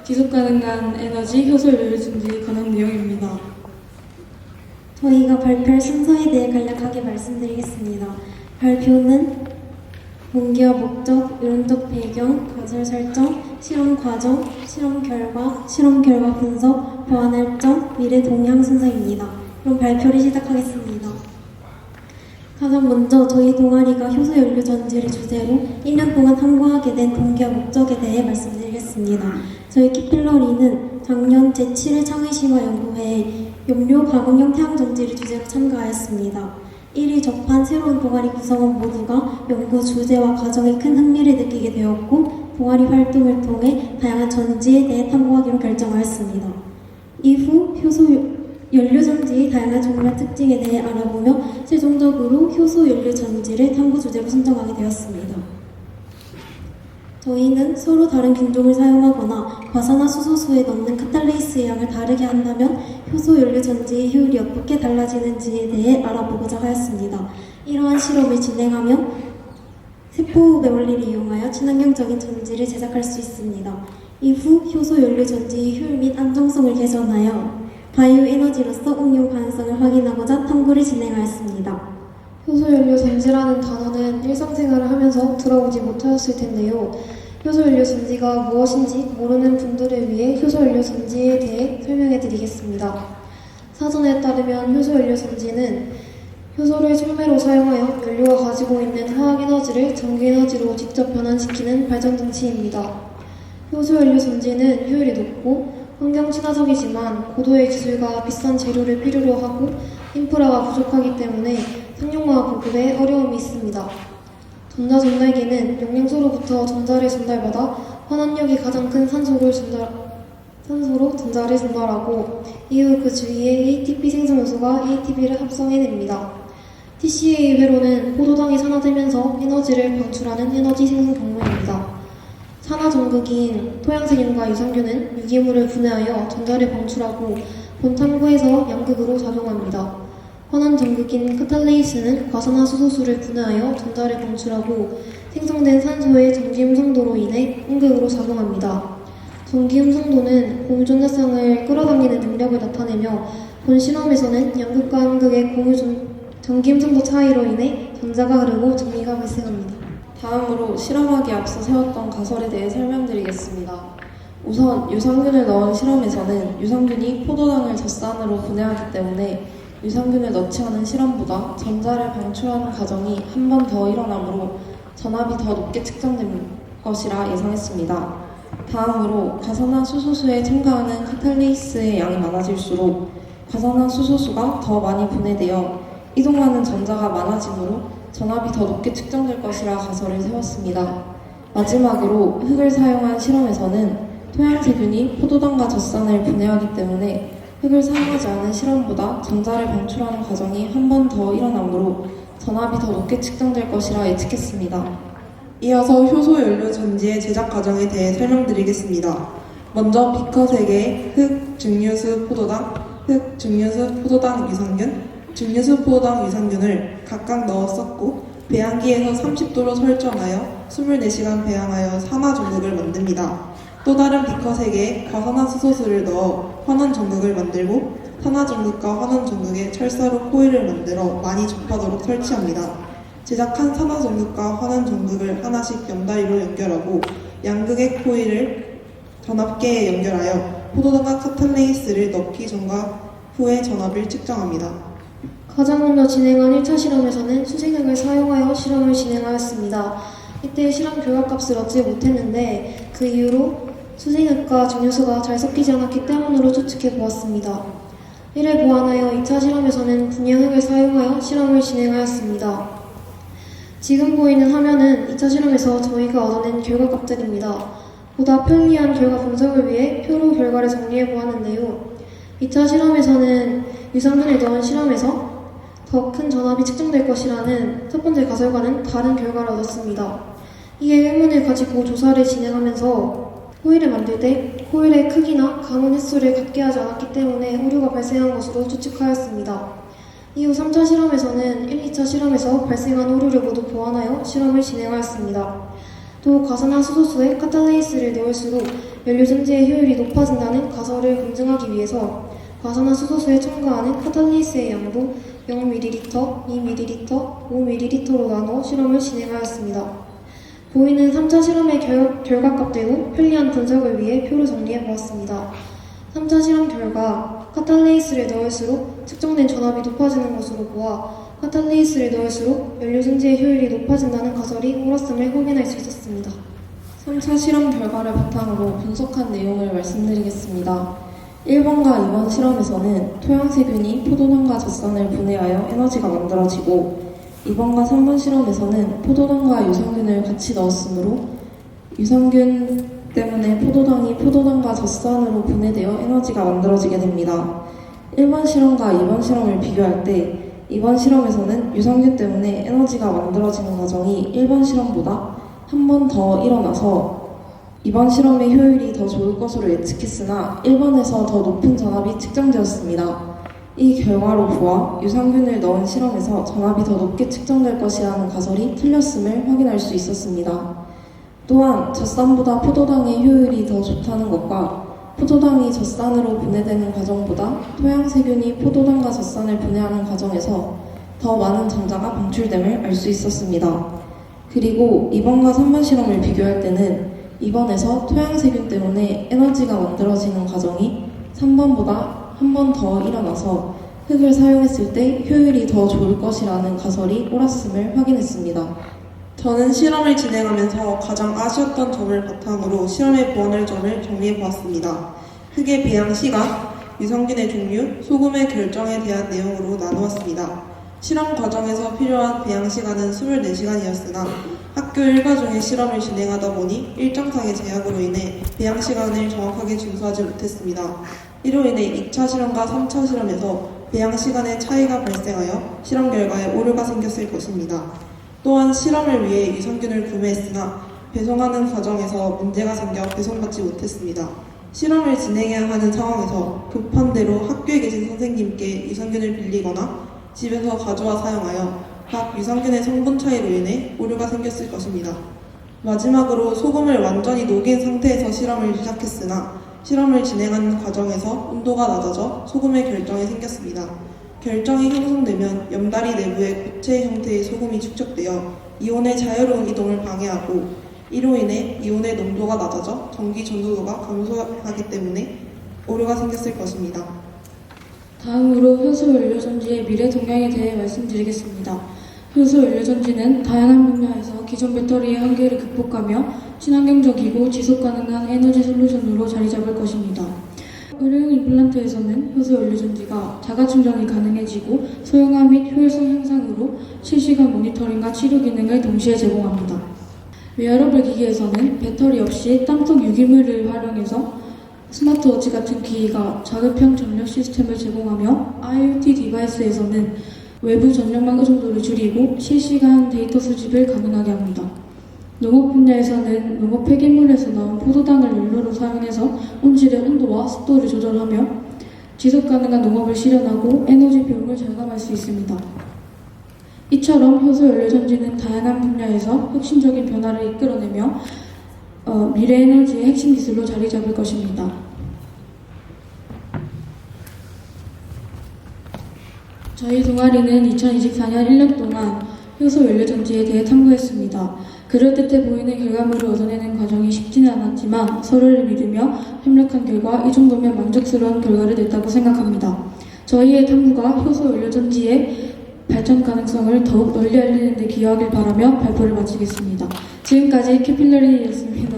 지속가능한 에너지 효소 연료 증진에 관한 내용입니다. 저희가 발표할 순서에 대해 간략하게 말씀드리겠습니다. 발표는 동기와 목적, 이론적 배경, 가설 설정, 실험 과정, 실험 결과 분석, 보완할 점, 미래 동향 순서입니다. 그럼 발표를 시작하겠습니다. 가장 먼저 저희 동아리가 효소 연료 전지를 주제로 1년 동안 탐구하게 된 동기와 목적에 대해 말씀드리겠습니다. 저희 키필러리는 작년 제7회 창의심화 연구회에 연료 가공형 태양 전지를 주제로 참가하였습니다. 1위 접한 새로운 동아리 구성원 모두가 연구 주제와 과정에 큰 흥미를 느끼게 되었고 동아리 활동을 통해 다양한 전지에 대해 탐구하기로 결정하였습니다. 이후 효소 연료 전지의 다양한 종류와 특징에 대해 알아보며 최종적으로 효소 연료 전지를 탐구 주제로 선정하게 되었습니다. 저희는 서로 다른 균종을 사용하거나 과산화수소수에 넣는 카탈레이스의 양을 다르게 한다면 효소 연료 전지의 효율이 어떻게 달라지는지에 대해 알아보고자 하였습니다. 이러한 실험을 진행하며 세포 메올리를 이용하여 친환경적인 전지를 제작할 수 있습니다. 이후 효소 연료 전지의 효율 및 안정성을 개선하여 바이오 에너지로서 응용 가능성을 확인하고자 탐구를 진행하였습니다. 효소연료 전지라는 단어는 일상생활을 하면서 들어보지 못하였을 텐데요. 효소연료 전지가 무엇인지 모르는 분들을 위해 효소연료 전지에 대해 설명해 드리겠습니다. 사전에 따르면 효소연료 전지는 효소를 촉매로 사용하여 연료가 가지고 있는 화학에너지를 전기에너지로 직접 변환시키는 발전장치입니다. 효소연료 전지는 효율이 높고 환경 친화적이지만 고도의 기술과 비싼 재료를 필요로 하고 인프라가 부족하기 때문에 상용화 보급에 어려움이 있습니다. 전자전달기는 용량소로부터 전자를 전달받아 환원력이 가장 큰 산소로 전자를 전달하고 이후 그 주위에 ATP 생성요소가 ATP를 합성해냅니다. TCA 회로는 포도당이 산화되면서 에너지를 방출하는 에너지 생성 경로입니다. 산화전극인 토양세균과 유산균은 유기물을 분해하여 전자를 방출하고 본탐구에서 양극으로 작용합니다. 환원전극인 카탈레이스는 과산화수소수를 분해하여 전자를 방출하고 생성된 산소의 전기음성도로 인해 음극으로 작용합니다. 전기음성도는 고무전자쌍을 끌어당기는 능력을 나타내며 본 실험에서는 양극과 음극의 공유 전기음성도 차이로 인해 전자가 흐르고 전기가 발생합니다. 다음으로 실험하기에 앞서 세웠던 가설에 대해 설명드리겠습니다. 우선 유산균을 넣은 실험에서는 유산균이 포도당을 젖산으로 분해하기 때문에 유산균을 넣지 않은 실험보다 전자를 방출하는 과정이 한 번 더 일어나므로 전압이 더 높게 측정된 것이라 예상했습니다. 다음으로 과산화수소수에 첨가하는 카탈레이스의 양이 많아질수록 과산화수소수가 더 많이 분해되어 이동하는 전자가 많아지므로 전압이 더 높게 측정될 것이라 가설을 세웠습니다. 마지막으로 흙을 사용한 실험에서는 토양세균이 포도당과 젖산을 분해하기 때문에 흙을 사용하지 않은 실험보다 전자를 방출하는 과정이 한 번 더 일어나므로 전압이 더 높게 측정될 것이라 예측했습니다. 이어서 효소 연료 전지의 제작 과정에 대해 설명드리겠습니다. 먼저 비커 3개에 흙, 증류수, 포도당, 흙, 증류수, 포도당, 유산균, 증류수, 포도당, 유산균을 각각 넣어 섞고 배양기에서 30도로 설정하여 24시간 배양하여 산화전극을 만듭니다. 또 다른 비커 3개에 과산화수소수를 넣어 환원전극을 만들고 산화전극과 환원전극에 철사로 코일을 만들어 많이 접하도록 설치합니다. 제작한 산화전극과 환원전극을 하나씩 옆다리로 연결하고 양극의 코일을 전압계에 연결하여 포도당과 카탈레이스를 넣기 전과 후의 전압을 측정합니다. 가장 먼저 진행한 1차 실험에서는 수생액을 사용하여 실험을 진행하였습니다. 이때 실험 결과값을 얻지 못했는데 그 이후로 수생액과 증류수가 잘 섞이지 않았기 때문으로 추측해 보았습니다. 이를 보완하여 2차 실험에서는 분양액을 사용하여 실험을 진행하였습니다. 지금 보이는 화면은 2차 실험에서 저희가 얻어낸 결과값들입니다. 보다 편리한 결과 분석을 위해 표로 결과를 정리해 보았는데요. 2차 실험에서는 유산균을 넣은 실험에서 더 큰 전압이 측정될 것이라는 첫 번째 가설과는 다른 결과를 얻었습니다. 이에 의문을 가지고 조사를 진행하면서 코일을 만들 때 코일의 크기나 감은 횟수를 같게 하지 않았기 때문에 오류가 발생한 것으로 추측하였습니다. 이후 3차 실험에서는 1, 2차 실험에서 발생한 오류를 모두 보완하여 실험을 진행하였습니다. 또 과산화수소수에 카탈레이스를 넣을수록 연료 전지의 효율이 높아진다는 가설을 검증하기 위해서 과산화수소수에 첨가하는 카탈레이스의 양도 0ml, 2ml, 5ml로 나눠 실험을 진행하였습니다. 보이는 3차 실험의 결과값대로 편리한 분석을 위해 표로 정리해 보았습니다. 3차 실험 결과 카탈레이스를 넣을수록 측정된 전압이 높아지는 것으로 보아 카탈레이스를 넣을수록 연료 전지의 효율이 높아진다는 가설이 옳았음을 확인할 수 있었습니다. 3차 실험 결과를 바탕으로 분석한 내용을 말씀드리겠습니다. 1번과 2번 실험에서는 토양세균이 포도당과 젖산을 분해하여 에너지가 만들어지고 2번과 3번 실험에서는 포도당과 유산균을 같이 넣었으므로 유산균 때문에 포도당이 포도당과 젖산으로 분해되어 에너지가 만들어지게 됩니다. 1번 실험과 2번 실험을 비교할 때 2번 실험에서는 유산균 때문에 에너지가 만들어지는 과정이 1번 실험보다 한 번 더 일어나서 2번 실험의 효율이 더 좋을 것으로 예측했으나 1번에서 더 높은 전압이 측정되었습니다. 이 결과로 보아 유산균을 넣은 실험에서 전압이 더 높게 측정될 것이라는 가설이 틀렸음을 확인할 수 있었습니다. 또한 젖산보다 포도당의 효율이 더 좋다는 것과 포도당이 젖산으로 분해되는 과정보다 토양세균이 포도당과 젖산을 분해하는 과정에서 더 많은 전자가 방출됨을 알 수 있었습니다. 그리고 2번과 3번 실험을 비교할 때는 2번에서 토양세균 때문에 에너지가 만들어지는 과정이 3번보다 한 번 더 일어나서 흙을 사용했을 때 효율이 더 좋을 것이라는 가설이 옳았음을 확인했습니다. 저는 실험을 진행하면서 가장 아쉬웠던 점을 바탕으로 실험의 보완할 점을 정리해 보았습니다. 흙의 배양 시간, 유산균의 종류, 소금의 결정에 대한 내용으로 나누었습니다. 실험 과정에서 필요한 배양 시간은 24시간이었으나 학교 일과 중에 실험을 진행하다 보니 일정상의 제약으로 인해 배양 시간을 정확하게 준수하지 못했습니다. 이로 인해 2차 실험과 3차 실험에서 배양 시간의 차이가 발생하여 실험 결과에 오류가 생겼을 것입니다. 또한 실험을 위해 유산균을 구매했으나 배송하는 과정에서 문제가 생겨 배송받지 못했습니다. 실험을 진행해야 하는 상황에서 급한 대로 학교에 계신 선생님께 유산균을 빌리거나 집에서 가져와 사용하여 각 유산균의 성분 차이로 인해 오류가 생겼을 것입니다. 마지막으로 소금을 완전히 녹인 상태에서 실험을 시작했으나 실험을 진행하는 과정에서 온도가 낮아져 소금의 결정이 생겼습니다. 결정이 형성되면 염다리 내부에 고체 형태의 소금이 축적되어 이온의 자유로운 이동을 방해하고 이로 인해 이온의 농도가 낮아져 전기 전도도가 감소하기 때문에 오류가 생겼을 것입니다. 다음으로 효소 연료전지의 미래 동향에 대해 말씀드리겠습니다. 효소 연료전지는 다양한 분야에서 기존 배터리의 한계를 극복하며 친환경적이고 지속가능한 에너지 솔루션으로 자리 잡을 것입니다. 의료용 임플란트에서는 효소 연료전지가 자가 충전이 가능해지고 소형화 및 효율성 향상으로 실시간 모니터링과 치료 기능을 동시에 제공합니다. 웨어러블 기기에서는 배터리 없이 땅속 유기물을 활용해서 스마트워치 같은 기기가 자급형 전력 시스템을 제공하며 IoT 디바이스에서는 외부 전력망 의존도를 줄이고 실시간 데이터 수집을 가능하게 합니다. 농업 분야에서는 농업 폐기물에서 나온 포도당을 연료로 사용해서 온실의 온도와 습도를 조절하며 지속가능한 농업을 실현하고 에너지 비용을 절감할 수 있습니다. 이처럼 효소 연료전지는 다양한 분야에서 혁신적인 변화를 이끌어내며 미래 에너지의 핵심 기술로 자리 잡을 것입니다. 저희 동아리는 2024년 1년 동안 효소 연료전지에 대해 탐구했습니다. 그럴듯해 보이는 결과물을 얻어내는 과정이 쉽지는 않았지만 서로를 믿으며 협력한 결과 이 정도면 만족스러운 결과를 냈다고 생각합니다. 저희의 탐구가 효소 연료전지의 발전 가능성을 더욱 널리 알리는 데 기여하길 바라며 발표를 마치겠습니다. 지금까지 캐필러리였습니다.